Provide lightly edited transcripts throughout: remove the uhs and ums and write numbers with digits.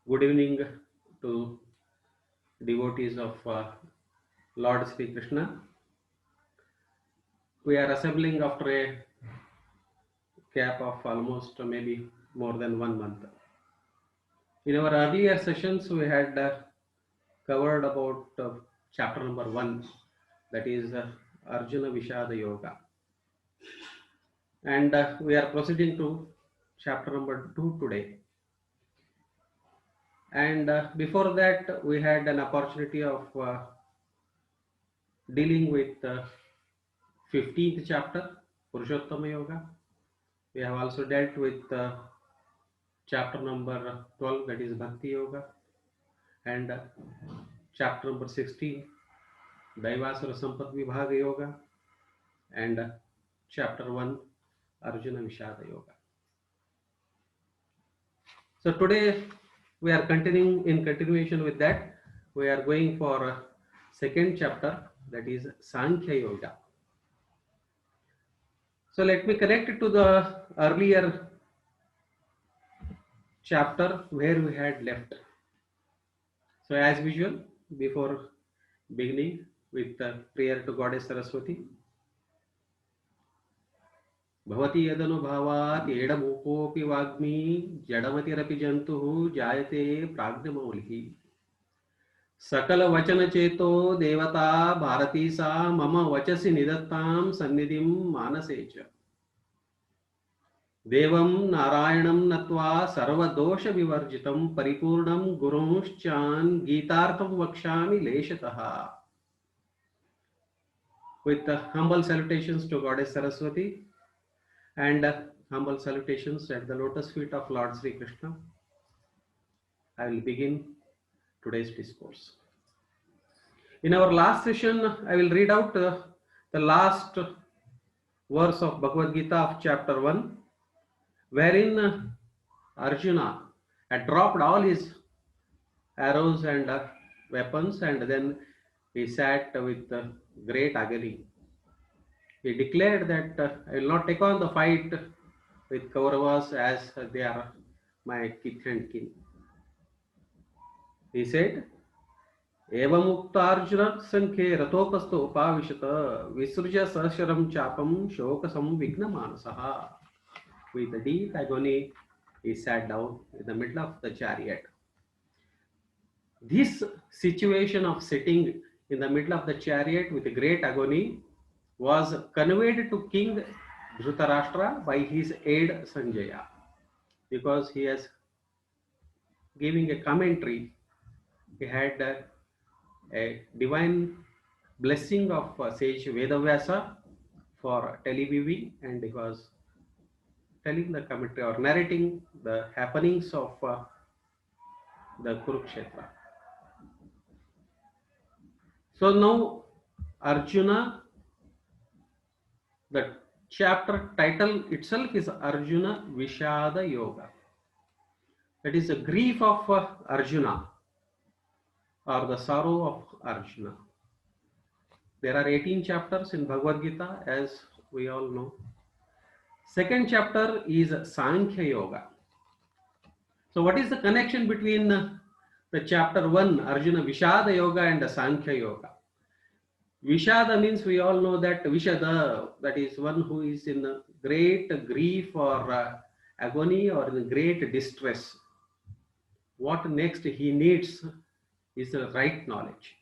Good evening to devotees of Lord Sri Krishna. We are assembling after a gap of almost maybe more than 1 month. In our earlier sessions, we had covered about chapter number 1, that is Arjuna Vishada Yoga. And we are proceeding to chapter number 2 today. And before that, we had an opportunity of dealing with 15th chapter, Purushottama Yoga. We have also dealt with chapter number 12, that is Bhakti Yoga, and chapter number 16, Daivasura Sampat Vibhaga Yoga, and chapter 1, Arjuna Vishada Yoga. So today we are continuing in continuation with that. We are going for second chapter, that is Sankhya Yoga. So let me connect it to the earlier chapter where we had left. So as usual, before beginning with prayer to Goddess Saraswati, भवति यदनुभावात् एडमूकोऽपि वाग्मी जडमतिरपि जन्तुः जायते प्राज्ञमौलिः सकलवचनचेतो देवता भारती सा मम वचसि निदत्तां सन्निधिं मानसे च देवं नारायणं नत्वा सर्वदोषविवर्जितं परिपूर्णं गुरुंश्चान् गीतार्थं वक्ष्यामि लेशतः. With humble salutations to Goddess Saraswati and humble salutations at the lotus feet of Lord Sri Krishna, I will begin today's discourse. In our last session, I will read out the last verse of Bhagavad Gita of chapter 1, wherein Arjuna had dropped all his arrows and weapons, and then he sat with great agony. He declared that I will not take on the fight with Kauravas as they are my kith and kin. He said, एवमुक्तार्जुन संख्ये रथोपस्थो उपाविशत विसृज्य सहस्रं चापं शोकसंविघ्नमानसः. With deep agony, he sat down in the middle of the chariot. This situation of sitting in the middle of the chariot with great agony was conveyed to King Dhritarashtra by his aide Sanjaya, because he is giving a commentary. He had a divine blessing of sage Vedavyasa for televiewing, and he was telling the commentary or narrating the happenings of the Kurukshetra. So now Arjuna, the chapter title itself is Arjuna Vishada Yoga. That is the grief of Arjuna, or the sorrow of Arjuna. There are 18 chapters in Bhagavad Gita, as we all know. Second chapter is Sankhya Yoga. So what is the connection between the chapter 1, Arjuna Vishada Yoga, and the Sankhya Yoga? Vishada means we all know that Vishada, that is one who is in great grief or agony or in great distress. What next he needs is the right knowledge.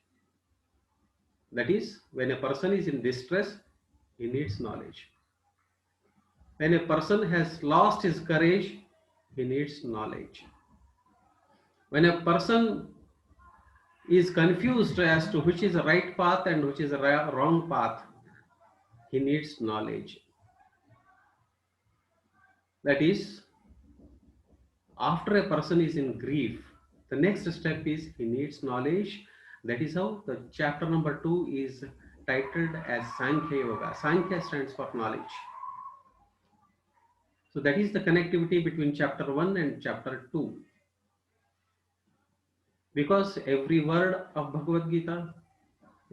That is, when a person is in distress, he needs knowledge. When a person has lost his courage, he needs knowledge. When a person is confused as to which is the right path and which is the wrong path, he needs knowledge. That is, after a person is in grief, the next step is he needs knowledge. That is how the chapter number 2 is titled as Sankhya Yoga. Sankhya stands for knowledge. So that is the connectivity between chapter 1 and chapter 2. Because every word of Bhagavad Gita,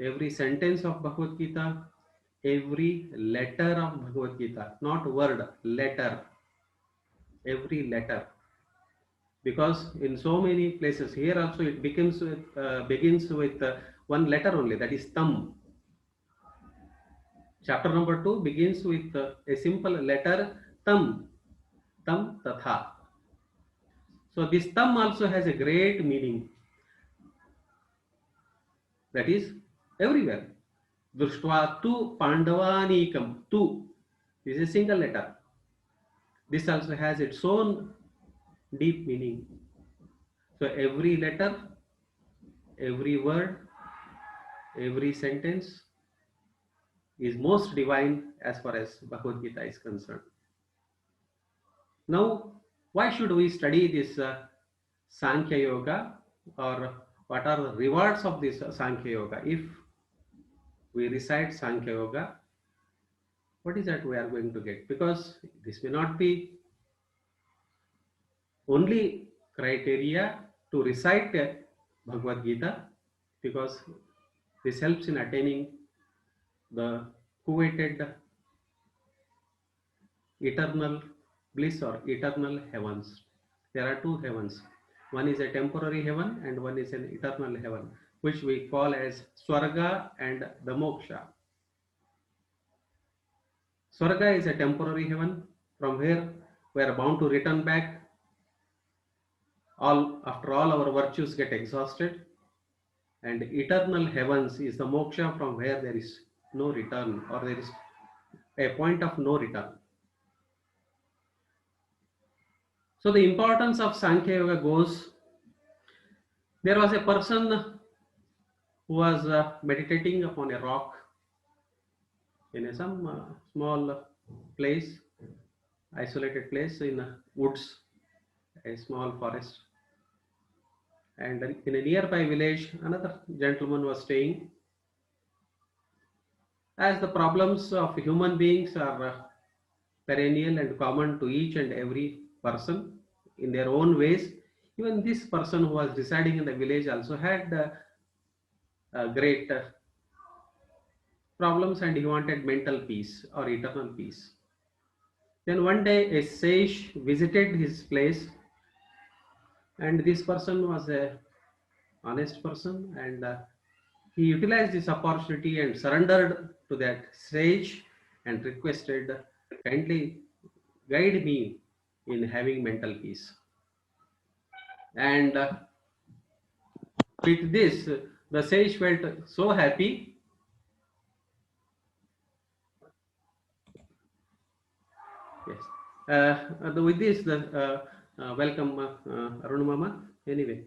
every sentence of Bhagavad Gita, every letter of Bhagavad Gita, not word, letter, every letter because in so many places here also it begins with one letter only, that is Tam. Chapter number 2 begins with a simple letter Tam, Tam Tatha. So this Tam also has a great meaning, that is everywhere. Drishtva tu Pandavanikam, tu is a single letter. This also has its own deep meaning. So every letter, every word, every sentence is most divine as far as Bhagavad Gita is concerned. Now, why should we study this Sankhya Yoga, or what are the rewards of this Sankhya Yoga? If we recite Sankhya Yoga, what is that we are going to get? Because this may not be only criteria to recite Bhagavad Gita, because this helps in attaining the coveted eternal bliss or eternal heavens. There are two heavens. One is a temporary heaven and one is an eternal heaven, which we call as Swarga and the Moksha. Swarga is a temporary heaven from where we are bound to return back after all our virtues get exhausted, and eternal heavens is the moksha from where there is no return, or there is a point of no return. So the importance of Sankhya Yoga goes, there was a person who was meditating upon a rock in some small place, isolated place in woods, a small forest. And in a nearby village, another gentleman was staying. As the problems of human beings are perennial and common to each and every person in their own ways, even this person who was residing in the village also had great problems, and he wanted mental peace or eternal peace. Then one day a sage visited his place, and this person was a honest person, and he utilized this opportunity and surrendered to that sage and requested, kindly guide me in having mental peace. And with this, the sage felt so happy. Yes. With this, welcome Arun Mama. Anyway,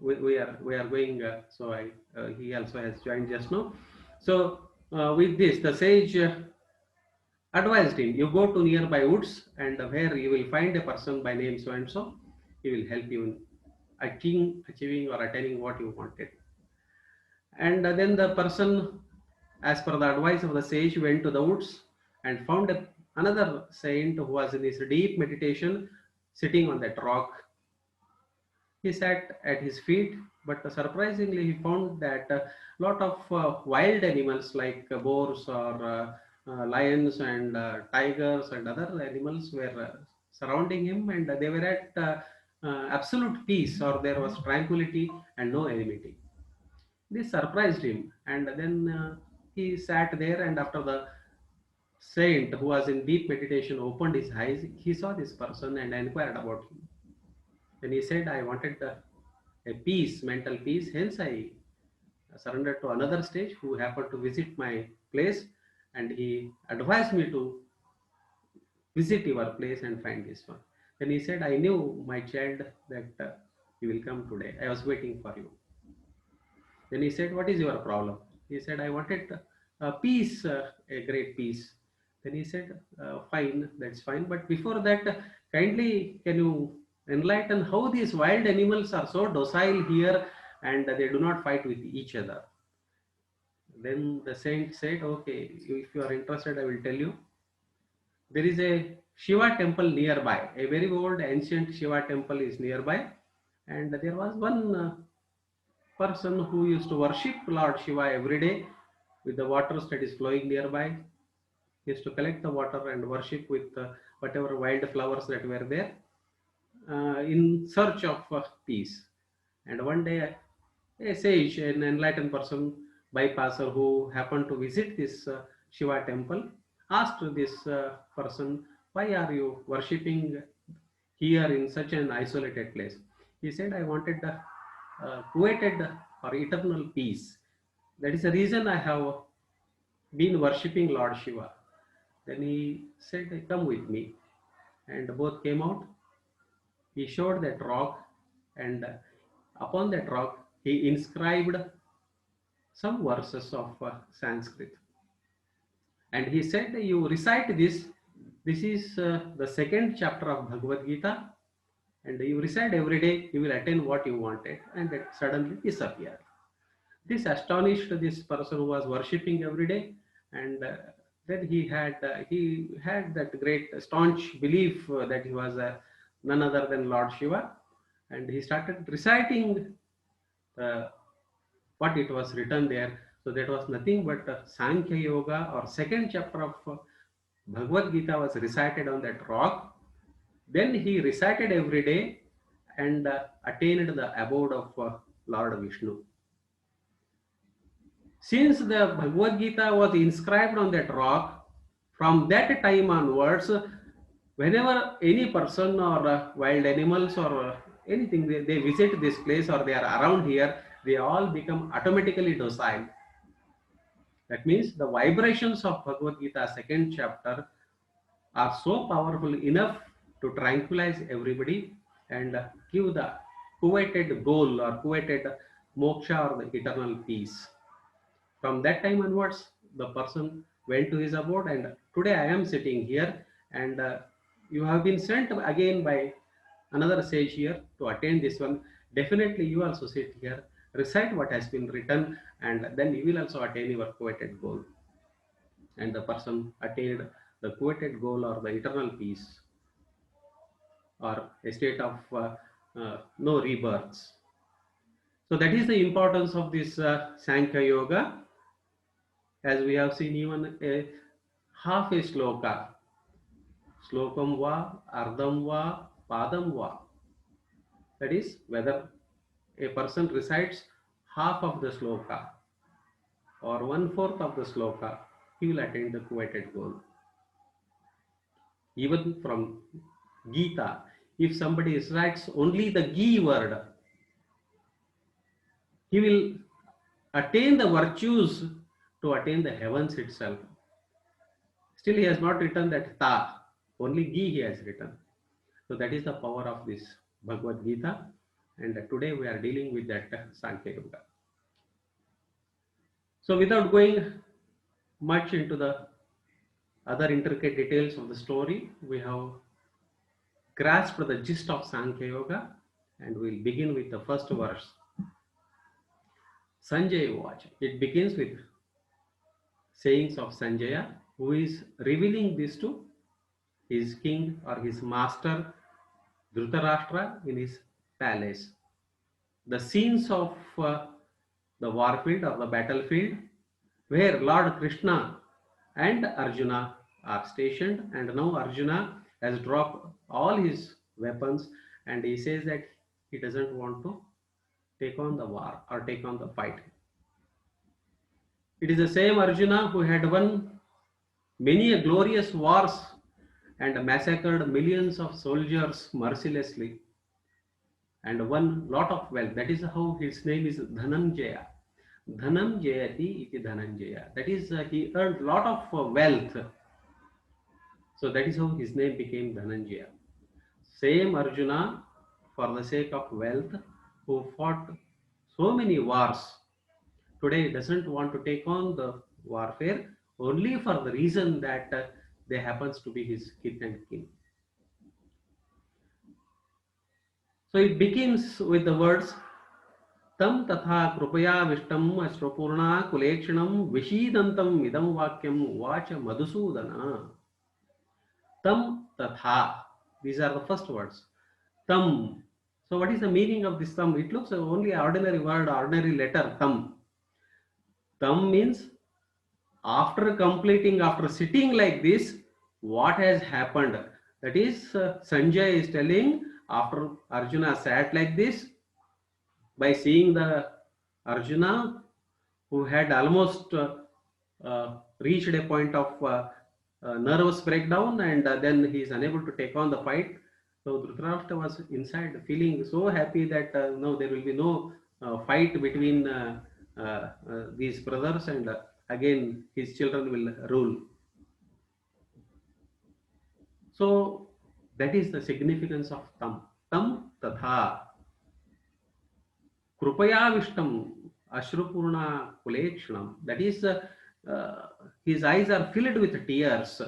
we are going. So he also has joined just now. So with this, the sage advised him, you go to nearby woods, and where you will find a person by name so and so. He will help you in achieving or attaining what you wanted. And then the person, as per the advice of the sage, went to the woods and found another saint who was in this deep meditation, sitting on that rock. He sat at his feet, but surprisingly, he found that a lot of wild animals like boars or lions and tigers and other animals were surrounding him, and they were at absolute peace, or there was tranquility and no enmity. This surprised him, and then he sat there, and after the saint who was in deep meditation opened his eyes, he saw this person and inquired about him. Then he said, I wanted a peace, mental peace, hence I surrendered to another stage who happened to visit my place, and he advised me to visit your place and find this one. Then he said, I knew, my child, that you will come today. I was waiting for you. Then he said, what is your problem? He said, I wanted peace, a great peace. Then he said, fine, that's fine. But before that, kindly can you enlighten how these wild animals are so docile here and they do not fight with each other? Then the saint said, okay, if you are interested, I will tell you. There is a Shiva temple nearby. A very old ancient Shiva temple is nearby. And there was one person who used to worship Lord Shiva every day with the waters that is flowing nearby. He used to collect the water and worship with whatever wild flowers that were there. in search of peace. And one day, a sage, an enlightened person, bypasser who happened to visit this Shiva temple, asked this person, "Why are you worshipping here in such an isolated place?" He said, "I wanted created or eternal peace. That is the reason I have been worshipping Lord Shiva." Then he said, "Come with me." And both came out. He showed that rock, and upon that rock, he inscribed some verses of Sanskrit. And he said, "You recite this. This is the second chapter of Bhagavad Gita, and you recite every day, you will attain what you wanted." And it suddenly disappeared. This astonished this person who was worshipping every day, and then he had that great staunch belief that he was none other than Lord Shiva, and he started reciting what it was written there. So that was nothing but Sankhya Yoga, or second chapter of Bhagavad Gita, was recited on that rock. Then he recited every day and attained the abode of Lord Vishnu. Since the Bhagavad Gita was inscribed on that rock, from that time onwards, whenever any person or wild animals or anything, they visit this place or they are around here, they all become automatically docile. That means the vibrations of Bhagavad Gita second chapter are so powerful enough to tranquilize everybody and give the coveted goal or coveted moksha or the eternal peace. From that time onwards, the person went to his abode, and today I am sitting here, and you have been sent again by another sage here to attain this one. Definitely, you also sit here, recite what has been written, and then you will also attain your coveted goal. And the person attained the coveted goal or the eternal peace or a state of no rebirths. So that is the importance of this Sankhya Yoga. As we have seen, even a half a sloka, slokam va, ardham va, padam va. That is, whether a person recites half of the sloka or 1/4 of the sloka, he will attain the coveted goal. Even from Gita, if somebody recites only the Gi word, he will attain the virtues to attain the heavens itself. Still, he has not written that Ta, only Gi he has written. So that is the power of this Bhagavad Gita, and today we are dealing with that Sankhya Yoga. So without going much into the other intricate details of the story, we have grasped the gist of Sankhya Yoga, and we'll begin with the first verse. Sanjaya Uvacha. It begins with sayings of Sanjaya, who is revealing this to his king or his master Dhritarashtra in his palace. The scenes of the warfield or the battlefield, where Lord Krishna and Arjuna are stationed, and now Arjuna has dropped all his weapons, and he says that he doesn't want to take on the war or take on the fight. It is the same Arjuna who had won many glorious wars and massacred millions of soldiers mercilessly and won lot of wealth. That is how his name is Dhananjaya. Dhanam Jayati iti Dhananjaya. That is, he earned lot of wealth. So that is how his name became Dhananjaya. Same Arjuna, for the sake of wealth, who fought so many wars, today doesn't want to take on the warfare only for the reason that they happens to be his kith and kin. So it begins with the words Tam tatha krupaya vishtam ashropurna kulekshanam vishidantam idam vakyam vacha madhusudana. Tam tatha. These are the first words. Tam. So what is the meaning of this tam? It looks only ordinary word, ordinary letter, tam. Tam means after completing, after sitting like this, what has happened? That is, Sanjay is telling, After Arjuna sat like this, by seeing the Arjuna who had almost reached a point of nervous breakdown, and then he is unable to take on the fight. So Dhritarashtra was inside feeling so happy that no, there will be no fight between these brothers, and again his children will rule. So that is the significance of tam. Tam tatha. Krupayavishtam Ashrupurna Kulekshanam. That is, his eyes are filled with tears,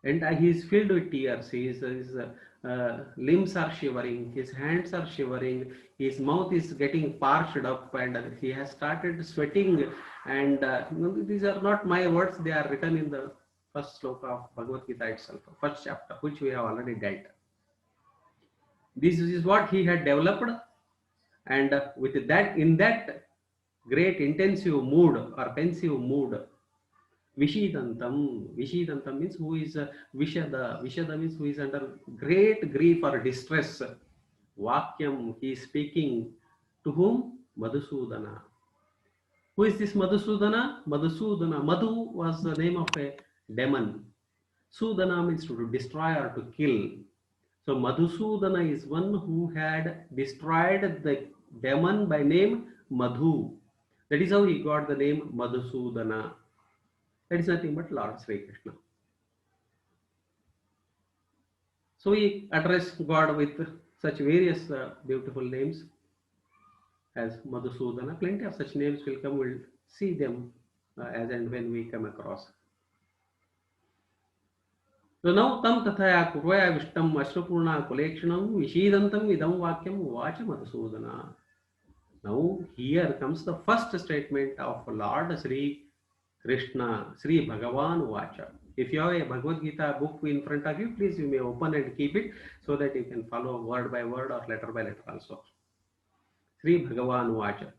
and he is filled with tears. His limbs are shivering, his hands are shivering, his mouth is getting parched up, and he has started sweating. And these are not my words, they are written in the first sloka of Bhagavad Gita itself, first chapter, which we have already dealt. This is what he had developed, and with that, in that great intensive mood or pensive mood, Vishidantam means who is Vishada means who is under great grief or distress. Vakyam, he is speaking to whom? Madhusudana. Who is this Madhusudana? Madhu was the name of a demon. Sudana means to destroy or to kill. So Madhusudana is one who had destroyed the demon by name Madhu. That is how he got the name Madhusudana. That is nothing but Lord Sri Krishna. So we address God with such various beautiful names as Madhusudana. Plenty of such names will come, we'll see them as and when we come across. So now tam tathaya kurvaya vishtam ashrupurna kulekshanam vishidantam idam vakyam vacha Madhusudana. Now here comes the first statement of Lord Sri Krishna, Sri Bhagavan Vacha. If you have a Bhagavad Gita book in front of you, please you may open and keep it so that you can follow word by word or letter by letter also. Sri Bhagavan Vacha.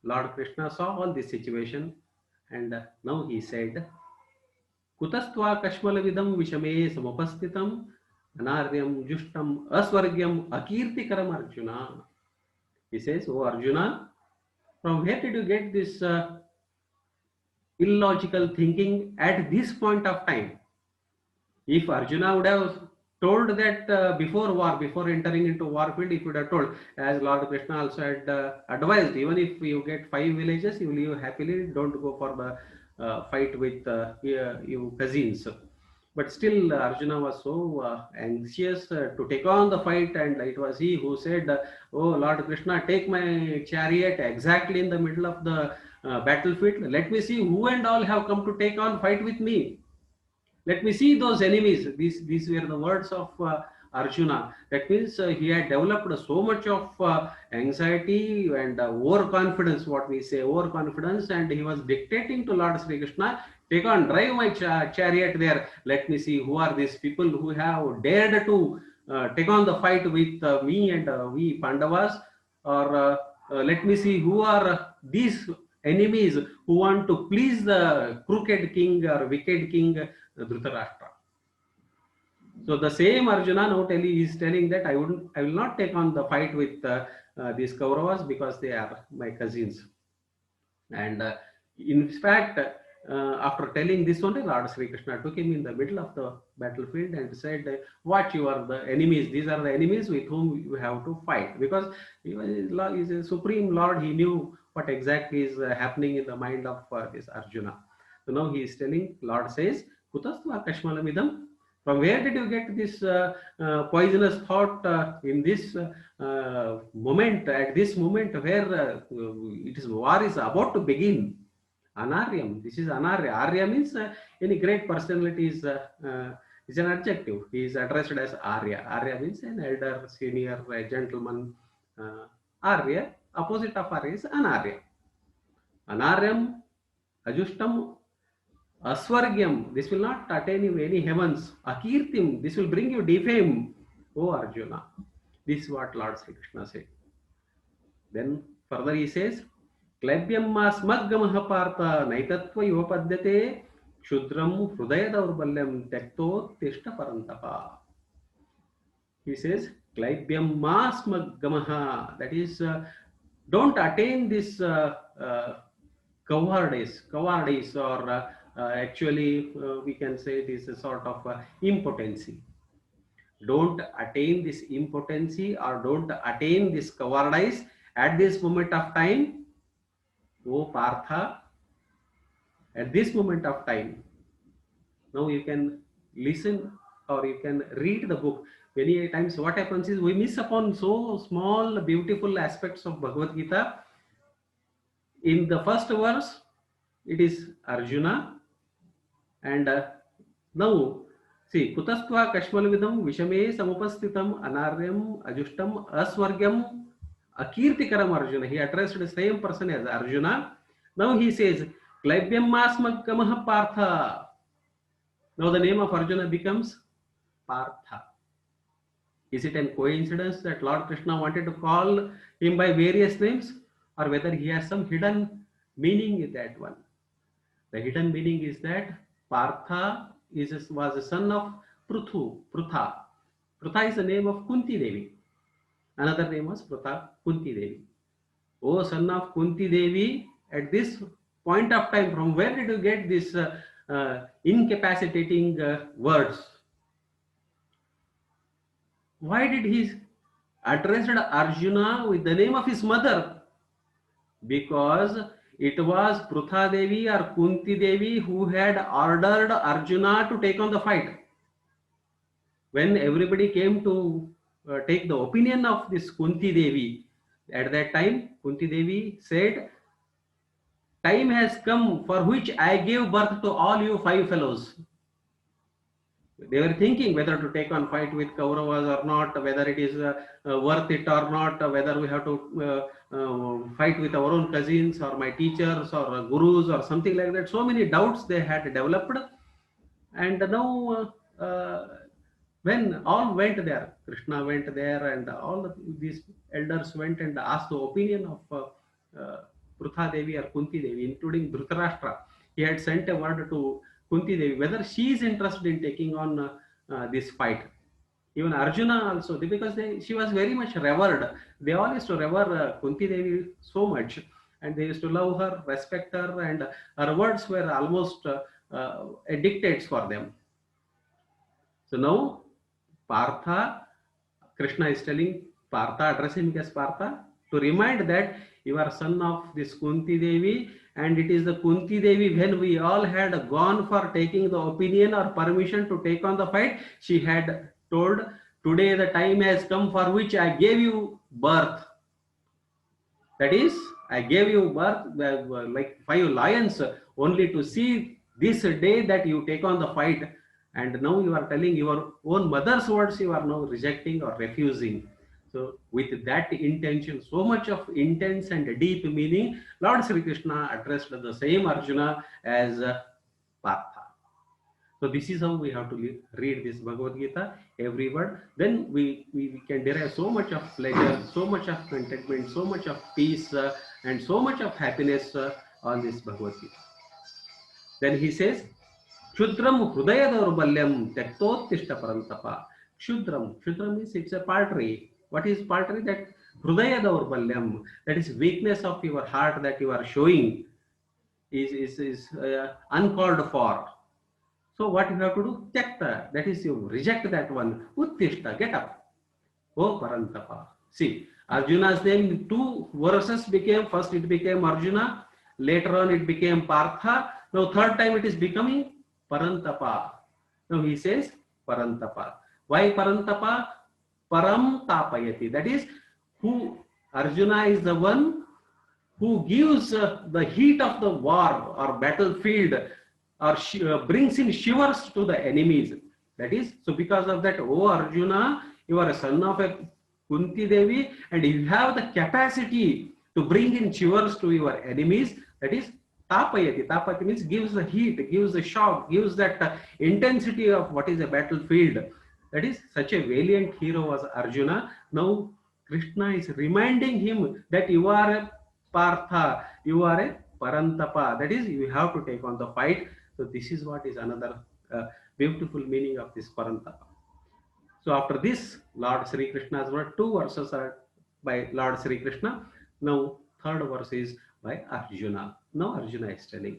Lord Krishna saw all this situation, and now he said, Kutastva Kashmalavidam Vishame Samupastitam Anaryam Jushtam Aswargyam Akirtikaram Arjuna. He says, oh Arjuna, from where did you get this illogical thinking at this point of time? If Arjuna would have told that before war, before entering into war field, if he would have told, as Lord Krishna also had advised, even if you get 5 villages, you live happily, don't go for the fight with your cousins. But still Arjuna was so anxious to take on the fight, and it was he who said, oh Lord Krishna, take my chariot exactly in the middle of the battlefield. Let me see who and all have come to take on fight with me. Let me see those enemies. These were the words of Arjuna. That means he had developed so much of anxiety and overconfidence, what we say, overconfidence, and he was dictating to Lord Sri Krishna, take on, drive my chariot there. Let me see who are these people who have dared to take on the fight with me and we Pandavas, or let me see who are these enemies who want to please the crooked king or wicked king Dhritarashtra. So the same Arjuna now is telling that I will not take on the fight with these Kauravas because they are my cousins. And in fact, after telling this only, Lord Sri Krishna took him in the middle of the battlefield and said, "What, you are the enemies? These are the enemies with whom you have to fight." Because he is a supreme Lord, he knew what exactly is happening in the mind of this Arjuna. So now he is telling, Lord says, "Kutastva kashmalamidam." From where did you get this poisonous thought in this moment, at this moment where war is about to begin? Anaryam, this is Anarya. Arya means any great personality is an adjective. He is addressed as Arya. Arya means an elder, senior, gentleman. Arya, opposite of Arya is Anarya. Anaryam, Ajushtam, Aswargyam, this will not attain you any heavens. Akirtim, this will bring you defame. O Arjuna. This is what Lord Sri Krishna said. Then further he says, Klebyam masmaggamah partha naitatva yopadyate shudram hrudaya daurbalyam tekto tishta parantapa. He says, Klaibyam masmagamaha. That is, don't attain this cowardice, or actually we can say this is sort of impotency. Don't attain this impotency, or don't attain this cowardice at this moment of time, O Partha, at this moment of time. Now you can listen or you can read the book. Many times what happens is we miss upon so small beautiful aspects of Bhagavad Gita. In the first verse it is Arjuna, and now see, kutastva kashmalvidam vishame samupastitam anaryam ajustam aswargyam akirtikaram Arjuna. He addressed the same person as Arjuna. Now he says, Klaibyam masmagamaha Partha. Now the name of Arjuna becomes Partha. Is it a coincidence that Lord Krishna wanted to call him by various names, or whether he has some hidden meaning in that one? The hidden meaning is that Partha was a son of Prutha. Prutha is the name of Kunti Devi. Another name was Kunti Devi. O son of Kunti Devi, at this point of time, from where did you get this incapacitating words? Why did he address Arjuna with the name of his mother? Because it was Prutha Devi or Kunti Devi who had ordered Arjuna to take on the fight. When everybody came to take the opinion of this Kunti Devi, at that time Kunti Devi said, time has come for which I gave birth to all you 5 fellows. They were thinking whether to take on fight with Kauravas or not, whether it is worth it or not, whether we have to fight with our own cousins or my teachers or gurus or something like that. So many doubts they had developed. And now when all went there, Krishna went there, and all these elders went and asked the opinion of Prutha Devi or Kunti Devi, including Dhritarashtra. He had sent a word to Kunti Devi whether she is interested in taking on this fight. Even Arjuna also, because she was very much revered. They all used to revere Kunti Devi so much, and they used to love her, respect her, and her words were almost dictates for them. So now Partha, Krishna is telling Partha, addressing him as Partha, to remind that you are son of this Kunti Devi, and it is the Kunti Devi, when we all had gone for taking the opinion or permission to take on the fight, she had told, today the time has come for which I gave you birth. That is, I gave you birth like 5 lions only to see this day that you take on the fight. And now you are telling your own mother's words, you are now rejecting or refusing. So with that intention, so much of intense and deep meaning, Lord Sri Krishna addressed the same Arjuna as Partha. So this is how we have to read this Bhagavad Gita, every word. Then we can derive so much of pleasure, so much of contentment, so much of peace, and so much of happiness on this Bhagavad Gita. Then he says, Kshudram Hrudaya Daurbalyam Tektotishta Parantapa. Kshudram means it's a paltry. What is paltry? That Hrudaya Daurbalyam, that is weakness of your heart that you are showing is uncalled for. So what you have to do? Tyakta, that is you reject that one. Uttishta, get up. Oh Parantapa. See, Arjuna's name in 2 verses became, first it became Arjuna, later on it became Partha. Now third time it is becoming Parantapa. Now he says Parantapa. Why Parantapa? Param Tapayati. That is, who Arjuna is the one who gives the heat of the war or battlefield, or brings in shivers to the enemies. That is, so because of that, O Arjuna, you are a son of a Kunti Devi, and you have the capacity to bring in shivers to your enemies. That is Tapayati. Tapayati means gives the heat, gives the shock, gives that intensity of what is a battlefield. That is, such a valiant hero was Arjuna. Now Krishna is reminding him that you are a Partha, you are a Parantapa. That is, you have to take on the fight. So this is what is another beautiful meaning of this Parantapa. So after this, Lord Sri Krishna's word, two verses are by Lord Sri Krishna. Now third verse is by Arjuna. Now Arjuna is telling.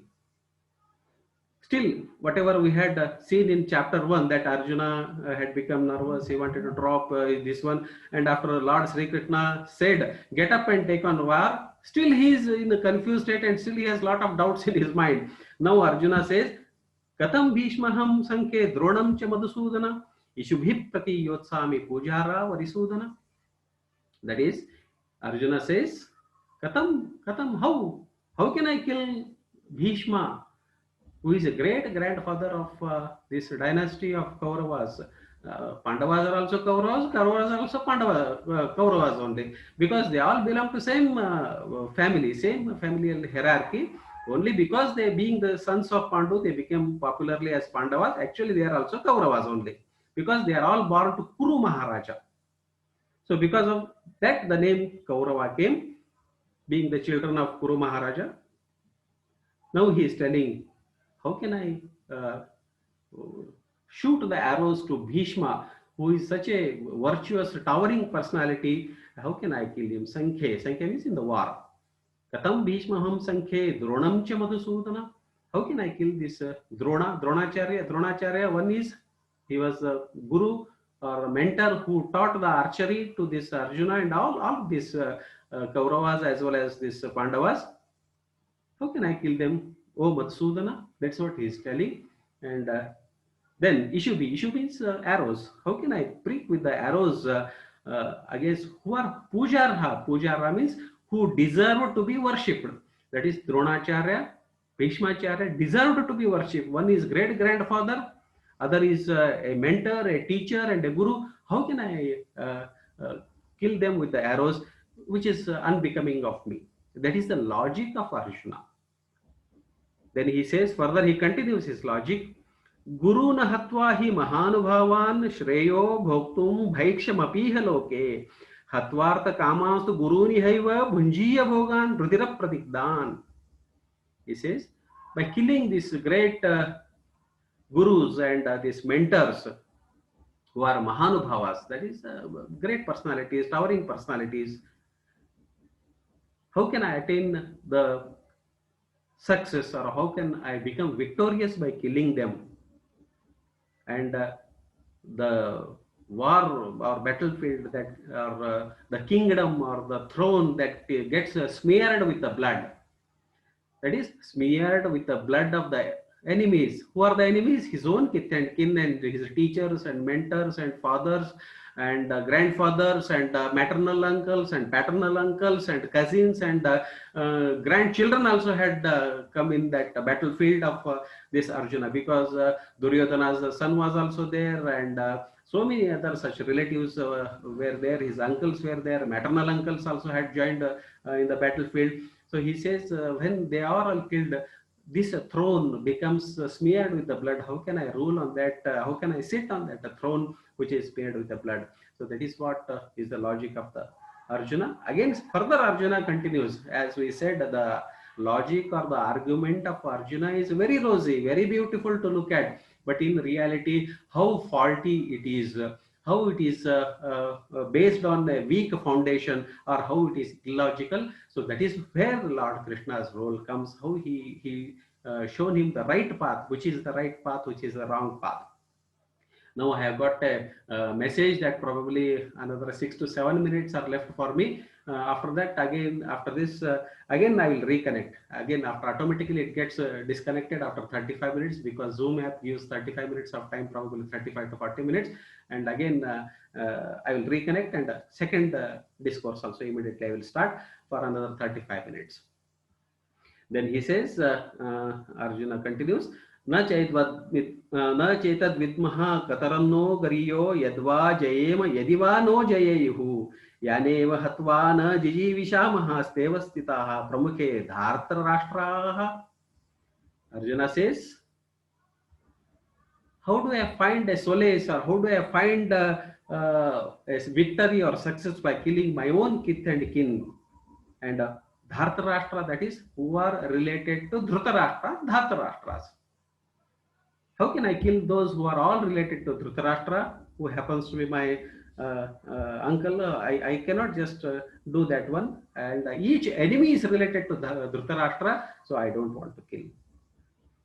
Still, whatever we had seen in chapter 1, that Arjuna had become nervous, he wanted to drop this one, and after Lord Sri Krishna said, "Get up and take on war," still he is in a confused state and still he has lot of doubts in his mind. Now Arjuna says, "Katam Bhishmaham Sankhe Dronam Cha Madhusudana Ishubhi Prati Yotsami Pujara Varisudana." That is, Arjuna says, Katam, how can I kill Bhishma, who is a great grandfather of this dynasty of Kauravas? Pandavas are also Kauravas are also Kauravas only, because they all belong to same family, same familial hierarchy. Only because they being the sons of Pandu, they became popularly as Pandavas. Actually, they are also Kauravas only, because they are all born to Kuru Maharaja. So because of that, the name Kaurava came, being the children of Kuru Maharaja. Now he is telling, how can I shoot the arrows to Bhishma, who is such a virtuous, towering personality? How can I kill him? Sankhe means in the war. Katam Bhishmaham Sankhe Dronam Cha Madhusudana. How can I kill this Dronacharya? One is, he was a guru or a mentor who taught the archery to this Arjuna and all these Kauravas as well as this Pandavas. How can I kill them? Oh Madhusudana, that's what he is telling. And then Ishubi means arrows. How can I prick with the arrows against who are Pujarha? Pujarha means who deserve to be worshipped. That is Dronacharya, Bhishmacharya deserved to be worshipped. One is great grandfather, other is a mentor, a teacher, and a guru. How can I kill them with the arrows, which is unbecoming of me? That is the logic of Arjuna. Then he says, further he continues his logic. Guru na hatva hi mahanubhavan shreyo bhoktum bhaikshamapiha loke hatvartha kamastu guruni haiva bhunjiya bhogan rudira pratikdan. He says, by killing these great gurus and these mentors who are mahanubhavas, that is great personalities, towering personalities, how can I attain the success, or how can I become victorious by killing them? And the war or battlefield that, or the kingdom or the throne that gets smeared with the blood, that is smeared with the blood of the enemies. Who are the enemies? His own kith and kin and his teachers and mentors and fathers and grandfathers and maternal uncles and paternal uncles and cousins and grandchildren also had come in that battlefield of this Arjuna, because Duryodhana's son was also there, and so many other such relatives were there. His uncles were there, maternal uncles also had joined in the battlefield. So he says, when they are all killed, this throne becomes smeared with the blood. How can I rule on that? How can I sit on that throne which is smeared with the blood? So that is what is the logic of the Arjuna. Again, further Arjuna continues. As we said, the logic or the argument of Arjuna is very rosy, very beautiful to look at. But in reality, how faulty it is, how it is based on a weak foundation, or how it is illogical. So that is where Lord Krishna's role comes, how he shown him the right path, which is the right path, which is the wrong path. Now I have got a message that probably another 6 to 7 minutes are left for me. After that, again, after this, again I will reconnect. Again, after automatically it gets disconnected after 35 minutes, because Zoom app gives 35 minutes of time, probably 35 to 40 minutes. And again, I will reconnect, and second discourse also immediately I will start for another 35 minutes. Then he says, Arjuna continues, न चेतद विद्मः कतरन्नो गरियो यद्वा जयेम यदि वा no जयेयुः यानेव हत्वा न जिजीविषामः स्थिताः प्रमुखे धार्तराष्ट्राः. Arjuna says, how do I find a solace, or how do I find a victory or success by killing my own kith and kin? And Dhartarashtra, that is, who are related to Dhritarashtra, Dhartarashtras. How can I kill those who are all related to Dhritarashtra, who happens to be my uncle? I cannot just do that one. And each enemy is related to Dhritarashtra, so I don't want to kill.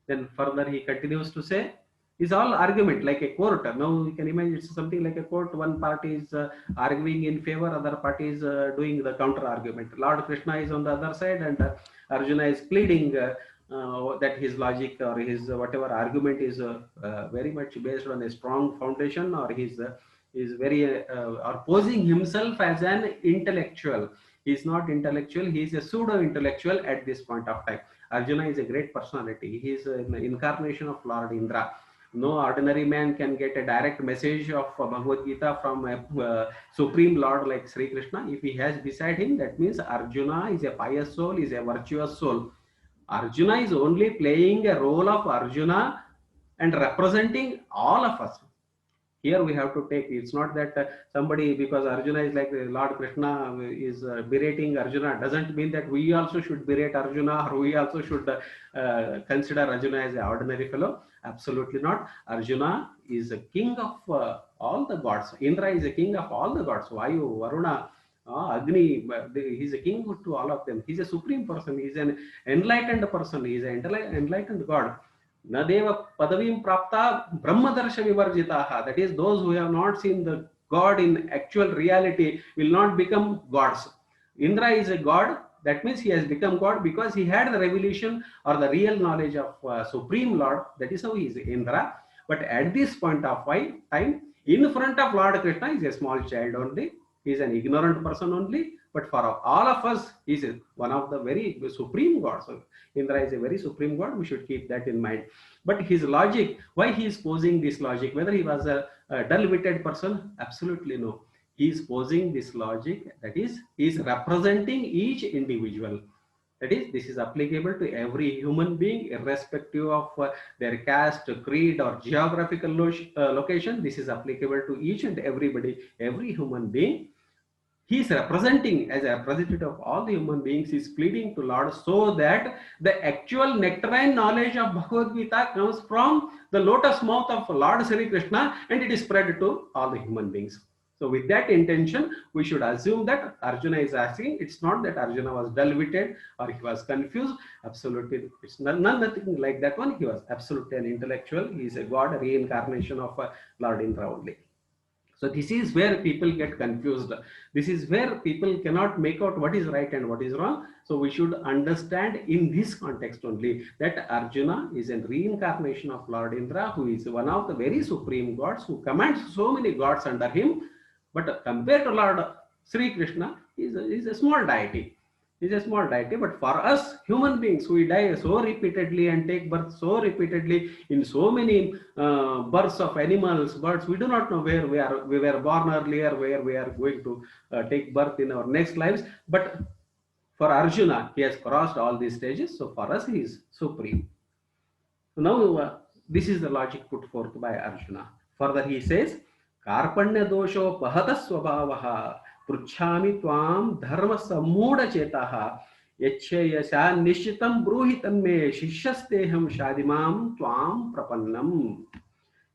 Then further he continues to say, is all argument like a court. Now you can imagine it's something like a court. One party is arguing in favor, other party is doing the counter argument. Lord Krishna is on the other side, and Arjuna is pleading that his logic or his whatever argument is very much based on a strong foundation, or his is very or posing himself as an intellectual. He is not intellectual, he is a pseudo intellectual at this point of time. Arjuna is a great personality. He is an incarnation of Lord Indra. No ordinary man can get a direct message of Bhagavad Gita from a supreme Lord like Sri Krishna. If he has beside him, that means Arjuna is a pious soul, is a virtuous soul. Arjuna is only playing a role of Arjuna and representing all of us. Here we have to take, it's not that somebody, because Arjuna is like Lord Krishna is berating Arjuna, doesn't mean that we also should berate Arjuna, or we also should consider Arjuna as an ordinary fellow. Absolutely not. Arjuna is a king of all the gods. Indra is a king of all the gods. Vayu, Varuna, Agni, he's a king to all of them. He's a supreme person. He's an enlightened person. He's an enlightened God. Nadeva padavim prapta brahmadarsha vivarjitaha. That is, those who have not seen the God in actual reality will not become gods. Indra is a god. That means he has become God because he had the revelation or the real knowledge of Supreme Lord. That is how he is Indra. But at this point of time, in front of Lord Krishna, he is a small child only. He is an ignorant person only. But for all of us, he is one of the very supreme gods. So Indra is a very supreme god. We should keep that in mind. But his logic, why he is posing this logic, whether he was a dull-witted person, absolutely no. He is posing this logic, that is, he is representing each individual. That is, this is applicable to every human being, irrespective of their caste, creed, or geographical location. This is applicable to each and everybody, every human being. He is representing, as a representative of all the human beings, he is pleading to Lord so that the actual nectarine knowledge of Bhagavad Gita comes from the lotus mouth of Lord Sri Krishna and it is spread to all the human beings. So with that intention, we should assume that Arjuna is asking. It's not that Arjuna was dull-witted or he was confused. Absolutely, it's nothing like that one. He was absolutely an intellectual. He is a god, a reincarnation of Lord Indra only. So this is where people get confused. This is where people cannot make out what is right and what is wrong. So we should understand in this context only that Arjuna is a reincarnation of Lord Indra, who is one of the very supreme gods, who commands so many gods under him. But compared to Lord Sri Krishna, he is a small deity. He is a small deity. But for us human beings, we die so repeatedly and take birth so repeatedly in so many births of animals, birds. We do not know where we are. We were born earlier, where we are going to take birth in our next lives. But for Arjuna, he has crossed all these stages. So for us, he is supreme. So now this is the logic put forth by Arjuna. Further, he says, Karpanya dosho pahata swabhavaha pruchhami tvam dharma sammudha chetaha yachayasa nishchitam bruhitam me shishyasteham shadimam tvam prapannam.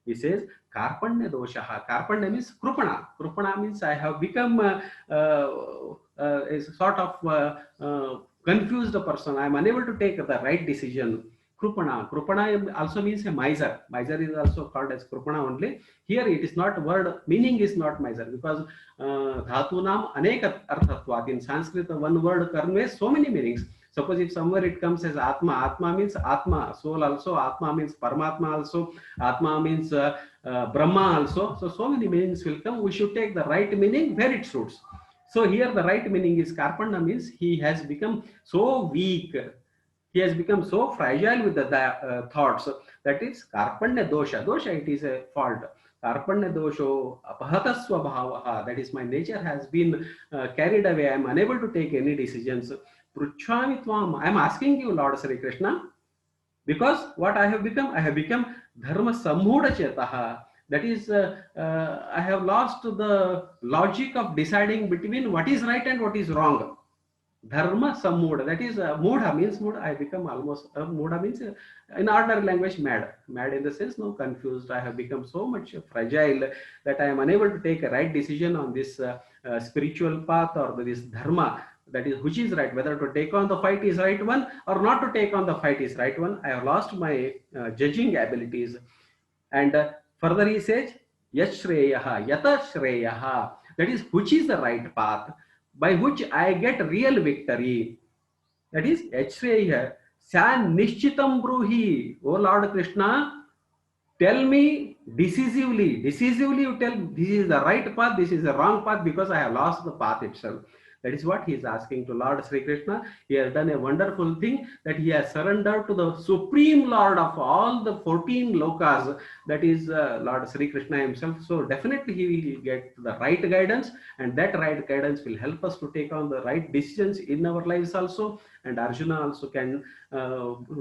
He says, Karpanya doshaha. Karpanya means krupana. Krupana means I have become a sort of confused person. I am unable to take the right decision. Krupana. Krupana also means a miser. Miser is also called as Krupana only. Here it is not word, meaning is not miser, because dhatunam aneka arthatvat. In Sanskrit, one word conveys so many meanings. Suppose if somewhere it comes as Atma, Atma means Atma, soul also, Atma means Paramatma also, Atma means Brahma also. So many meanings will come. We should take the right meaning where it suits. So here the right meaning is Karpanya means he has become so weak. He has become so fragile with the thoughts. That is Karpanya dosha. Dosha, it is a fault. Karpanya dosho apahata swabhavaha. That is, my nature has been carried away. I am unable to take any decisions. Pruchhami tvam. I am asking you, Lord Sri Krishna, because what I have become dharma sammudha chetaha. That is, I have lost the logic of deciding between what is right and what is wrong. Dharma sammoda, that is moodha means mood. I become almost moodha means in ordinary language mad. Mad in the sense no confused. I have become so much fragile that I am unable to take a right decision on this spiritual path or this dharma. That is which is right, whether to take on the fight is right one or not to take on the fight is right one. I have lost my judging abilities. And further he says, Yashreyaha, Yata Shreyaha, that is which is the right path by which I get real victory. That is Yashreya, San Nishchitam Bruhi, O Lord Krishna, tell me decisively you tell this is the right path, this is the wrong path, because I have lost the path itself. That is what he is asking to Lord Sri Krishna. He has done a wonderful thing, that he has surrendered to the supreme Lord of all the 14 lokas, that is Lord Sri Krishna himself. So definitely he will get the right guidance, and that right guidance will help us to take on the right decisions in our lives also. And Arjuna also can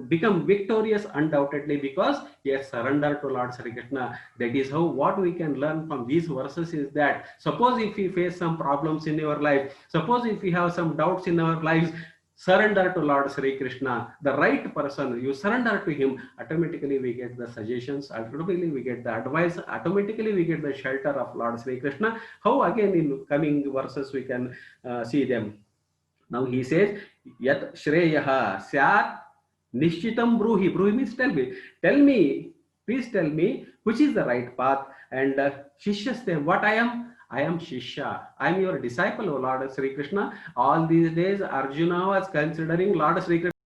become victorious undoubtedly, because he has surrendered to Lord Sri Krishna. That is how what we can learn from these verses is that suppose if we face some problems in your life, suppose if we have some doubts in our lives, surrender to Lord Sri Krishna, the right person. You surrender to him, automatically we get the suggestions, automatically we get the advice, automatically we get the shelter of Lord Sri Krishna. How again in coming verses we can see them. Now he says, Yat Shreyaha Syat Nishchitam Bruhi. Bruhi means tell me, please tell me which is the right path. And Shishyaste, what I am? I am Shishya. I am your disciple, O Lord Sri Krishna. All these days, Arjuna was considering Lord Sri Krishna